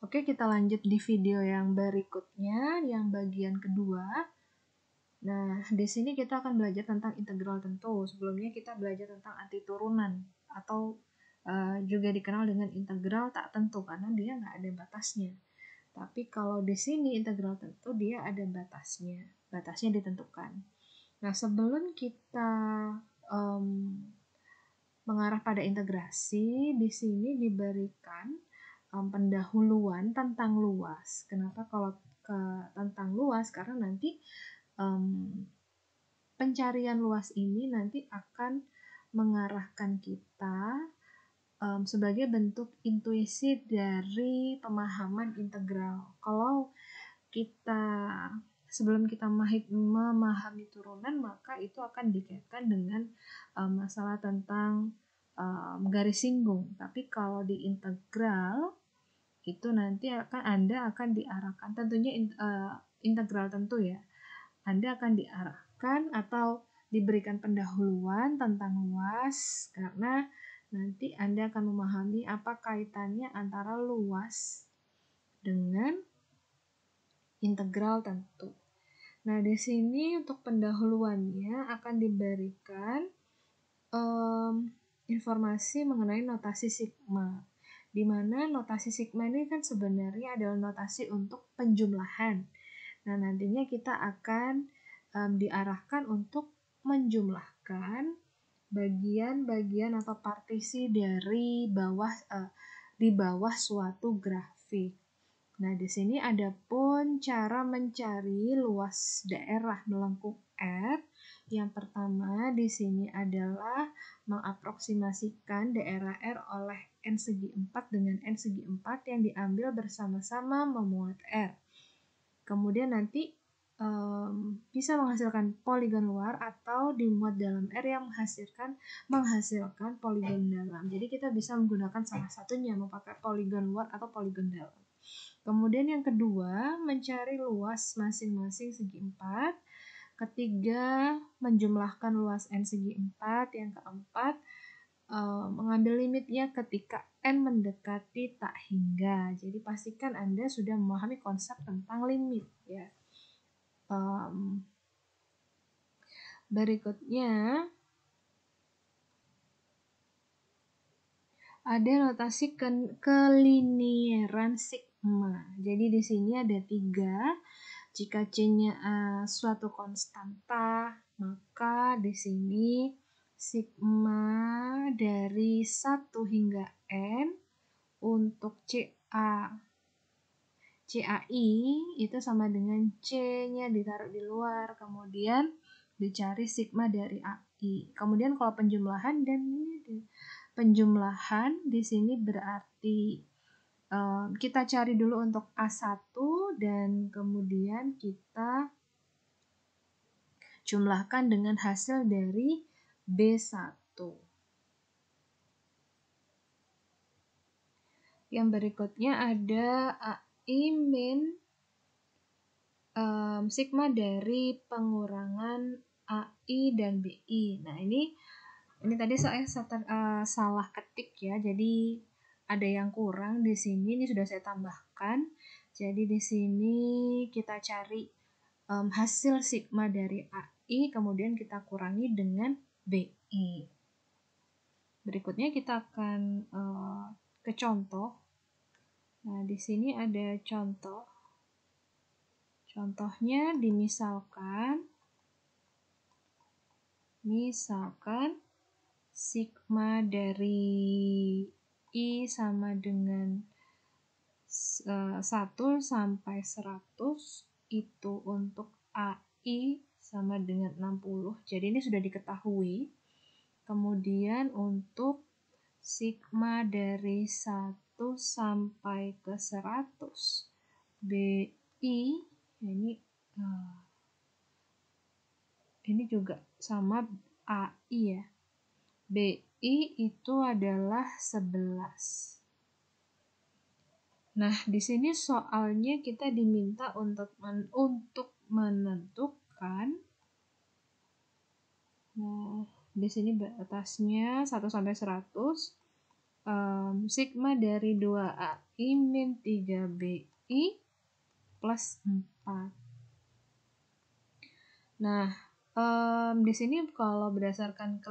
Oke, kita lanjut di video yang berikutnya, yang bagian kedua. Nah, di sini kita akan belajar tentang integral tentu. Sebelumnya kita belajar tentang antiturunan atau juga dikenal dengan integral tak tentu karena dia nggak ada batasnya. Tapi kalau di sini integral tentu dia ada batasnya ditentukan. Nah, sebelum kita mengarah pada integrasi, di sini diberikan pendahuluan tentang luas. Kenapa kalau tentang luas? Karena nanti pencarian luas ini nanti akan mengarahkan kita sebagai bentuk intuisi dari pemahaman integral. Kalau kita sebelum kita memahami turunan, maka itu akan dikaitkan dengan masalah tentang garis singgung. Tapi kalau di integral itu nanti Anda akan diarahkan, tentunya integral tentu ya, Anda akan diarahkan atau diberikan pendahuluan tentang luas karena nanti Anda akan memahami apa kaitannya antara luas dengan integral tentu. Nah, di sini untuk pendahuluannya akan diberikan informasi mengenai notasi sigma, di mana notasi sigma ini kan sebenarnya adalah notasi untuk penjumlahan. Nah, nantinya kita akan diarahkan untuk menjumlahkan bagian-bagian atau partisi dari di bawah suatu grafik. Nah, di sini ada pun cara mencari luas daerah melengkung R. Yang pertama di sini adalah mengaproksimasikan daerah R oleh N segi 4 dengan N segi 4 yang diambil bersama-sama memuat R. Kemudian nanti bisa menghasilkan poligon luar atau dimuat dalam R yang menghasilkan poligon dalam. Jadi kita bisa menggunakan salah satunya, memakai poligon luar atau poligon dalam. Kemudian yang kedua, mencari luas masing-masing segi 4. Ketiga, menjumlahkan luas N segi 4. Yang keempat, mengambil limitnya ketika N mendekati tak hingga. Jadi pastikan Anda sudah memahami konsep tentang limit ya. Berikutnya ada notasi kelinieran sigma. Jadi di sini ada 3. Jika C-nya suatu konstanta, maka di sini sigma dari 1 hingga N untuk CAI itu sama dengan C-nya ditaruh di luar, kemudian dicari sigma dari AI. Kemudian kalau penjumlahan di sini berarti kita cari dulu untuk A1 dan kemudian kita jumlahkan dengan hasil dari B1. Yang berikutnya ada AI min sigma dari pengurangan AI dan BI. Nah, ini tadi saya salah ketik ya. Jadi ada yang kurang di sini. Ini sudah saya tambahkan. Jadi di sini kita cari hasil sigma dari AI, kemudian kita kurangi dengan BI. Berikutnya kita akan ke contoh. Nah, di sini ada contoh. Contohnya misalkan sigma dari I sama dengan 1 sampai 100 itu untuk AI sama dengan 60. Jadi ini sudah diketahui. Kemudian untuk sigma dari 1 sampai ke 100 BI ini juga sama AI ya. BI itu adalah 11. Nah, di sini soalnya kita diminta untuk menentukan. Nah, di sini batasnya 1 sampai 100. sigma dari 2AI min 3BI plus 4. Nah, di sini kalau berdasarkan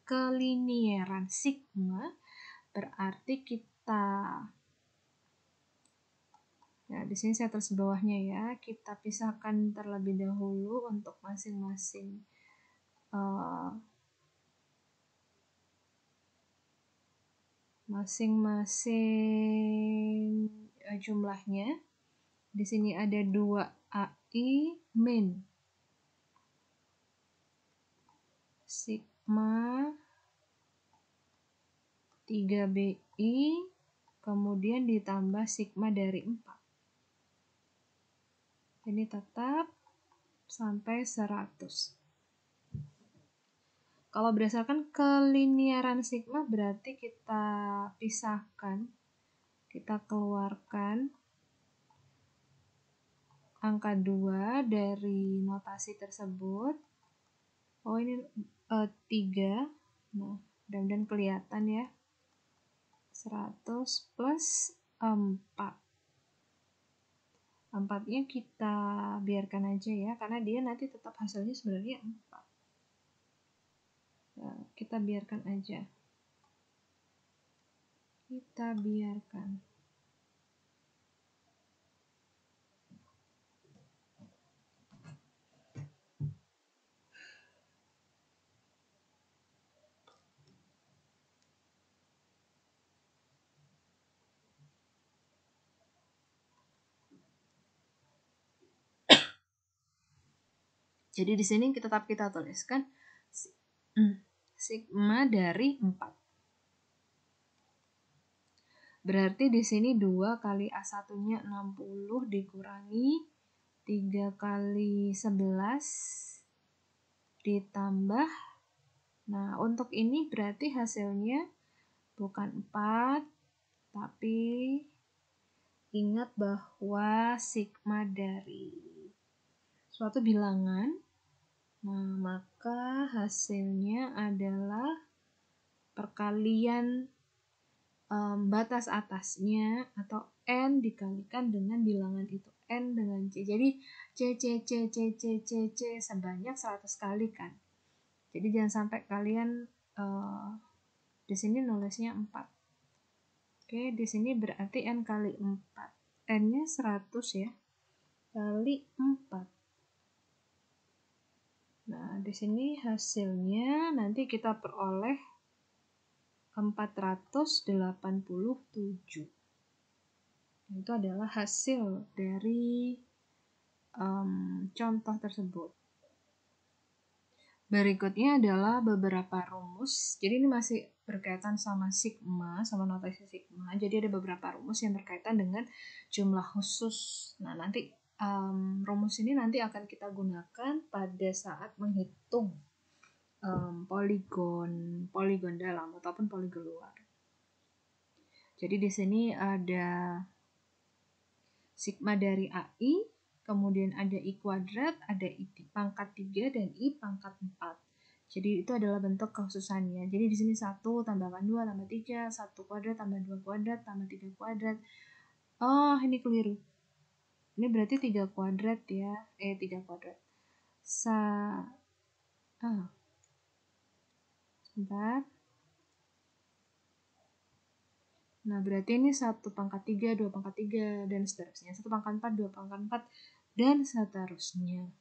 kelinieran sigma, berarti kita, ya di sini saya tulis bawahnya ya, kita pisahkan terlebih dahulu untuk masing-masing jumlahnya. Di sini ada 2AI min sigma 3BI kemudian ditambah sigma dari 4. Ini tetap sampai 100. Kalau berdasarkan kelinieran sigma berarti kita pisahkan, kita keluarkan angka 2 dari notasi tersebut. Oh ini 3. Nah, mudah-mudahan kelihatan ya. 100 plus 4. 4-nya kita biarkan aja ya, karena dia nanti tetap hasilnya sebenarnya 4. Nah, kita biarkan aja. Kita biarkan. Jadi di sini tetap kita tuliskan sigma dari 4. Berarti di sini 2 kali A1-nya 60 dikurangi 3 kali 11 ditambah. Nah, untuk ini berarti hasilnya bukan 4, tapi ingat bahwa sigma dari suatu bilangan, nah maka hasilnya adalah perkalian batas atasnya atau N dikalikan dengan bilangan itu, N dengan C. Jadi C sebanyak 100 kali kan. Jadi jangan sampai kalian di sini nulisnya 4. Oke, di sini berarti N kali 4. N-nya 100 ya, kali 4. Nah, di sini hasilnya nanti kita peroleh 487. Itu adalah hasil dari contoh tersebut. Berikutnya adalah beberapa rumus. Jadi ini masih berkaitan sama sigma, sama notasi sigma. Jadi ada beberapa rumus yang berkaitan dengan jumlah khusus. Nah, nanti rumus ini nanti akan kita gunakan pada saat menghitung poligon dalam ataupun poligon luar. Jadi di sini ada sigma dari AI, kemudian ada I kuadrat, ada I pangkat 3 dan I pangkat 4. Jadi itu adalah bentuk kekhususannya. Jadi di sini 1 tambahkan 2 tambah 3, 1 kuadrat tambah 2 kuadrat tambah 3 kuadrat. Oh, ini keliru. Ini berarti 3 kuadrat ya. 3 kuadrat. Sebentar. Nah, berarti ini 1 pangkat 3, 2 pangkat 3, dan seterusnya. 1 pangkat 4, 2 pangkat 4, dan seterusnya.